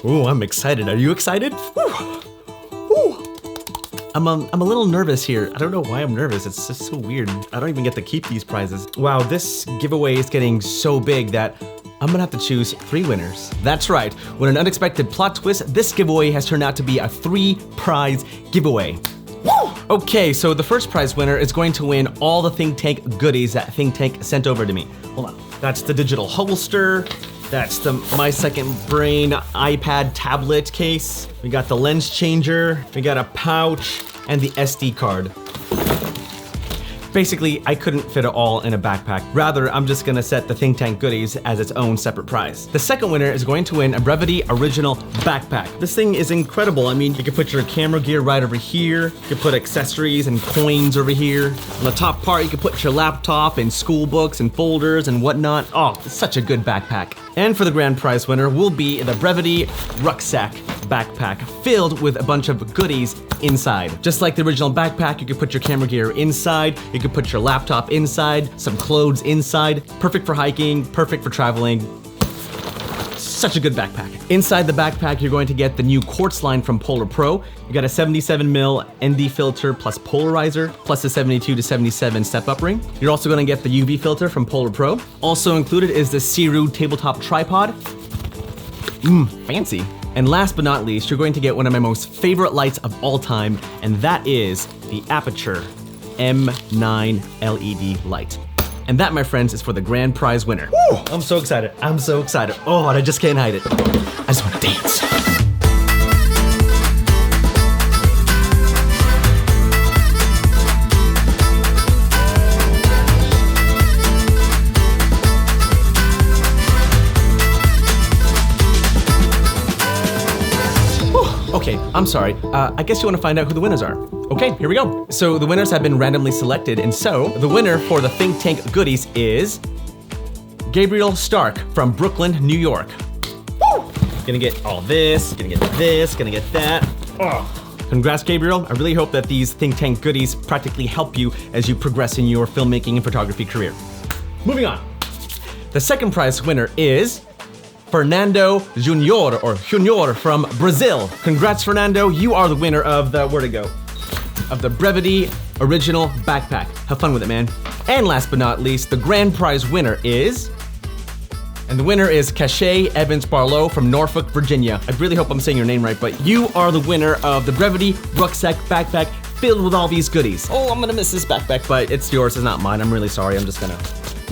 Ooh, I'm excited. Are you excited? Woo. Woo. I'm a little nervous here. I don't know why I'm nervous. It's just so weird. I don't even get to keep these prizes. Wow, this giveaway is getting so big that I'm gonna have to choose 3 winners. That's right. With an unexpected plot twist, this giveaway has turned out to be a 3-prize giveaway. Woo! Okay, so the first prize winner is going to win all the Think Tank goodies that Think Tank sent over to me. Hold on. That's the digital holster. That's the My Second Brain iPad tablet case. We got the lens changer. We got a pouch and the SD card. Basically, I couldn't fit it all in a backpack. Rather, I'm just gonna set the Think Tank goodies as its own separate prize. The second winner is going to win a Brevity Original Backpack. This thing is incredible. I mean, you can put your camera gear right over here. You can put accessories and coins over here. On the top part, you can put your laptop and school books and folders and whatnot. Oh, it's such a good backpack. And for the grand prize winner will be the Brevity Rucksack Backpack, filled with a bunch of goodies inside. Just like the original backpack, you can put your camera gear inside, you can put your laptop inside, some clothes inside. Perfect for hiking, perfect for traveling. Such a good backpack. Inside the backpack, you're going to get the new quartz line from Polar Pro. You got a 77mm ND filter plus polarizer, plus a 72 to 77 step-up ring. You're also gonna get the UV filter from Polar Pro. Also included is the Siru tabletop tripod. Fancy. And last but not least, you're going to get one of my most favorite lights of all time, and that is the Aperture M9 LED light. And that, my friends, is for the grand prize winner. Woo! I'm so excited. I'm so excited. Oh, and I just can't hide it. I just want to dance. Okay, I'm sorry. I guess you want to find out who the winners are. Okay, here we go. So the winners have been randomly selected, and so the winner for the Think Tank goodies is Gabriel Stark from Brooklyn, New York. Woo! Gonna get all this, gonna get this, gonna get that. Oh. Congrats, Gabriel. I really hope that these Think Tank goodies practically help you as you progress in your filmmaking and photography career. Moving on. The second prize winner is Fernando Junior from Brazil. Congrats, Fernando. You are the winner of the, where'd it go? Of the Brevity Original Backpack. Have fun with it, man. And last but not least, the grand prize winner is, and the winner is Cachet Evans Barlow from Norfolk, Virginia. I really hope I'm saying your name right, but you are the winner of the Brevity Rucksack Backpack filled with all these goodies. Oh, I'm gonna miss this backpack, but it's yours, it's not mine. I'm really sorry, I'm just gonna.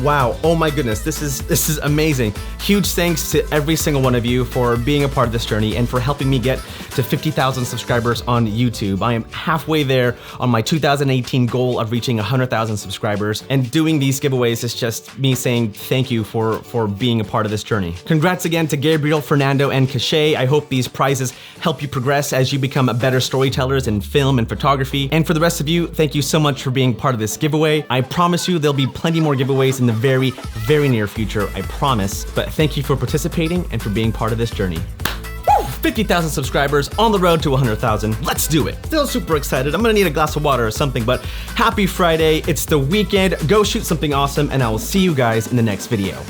Wow, oh my goodness, this is amazing. Huge thanks to every single one of you for being a part of this journey and for helping me get to 50,000 subscribers on YouTube. I am halfway there on my 2018 goal of reaching 100,000 subscribers, and doing these giveaways is just me saying thank you for being a part of this journey. Congrats again to Gabriel, Fernando, and Cachet. I hope these prizes help you progress as you become better storytellers in film and photography. And for the rest of you, thank you so much for being part of this giveaway. I promise you there'll be plenty more giveaways in the very, very near future, I promise. But thank you for participating and for being part of this journey. 50,000 subscribers on the road to 100,000. Let's do it. Still super excited. I'm gonna need a glass of water or something, but happy Friday. It's the weekend. Go shoot something awesome, and I will see you guys in the next video.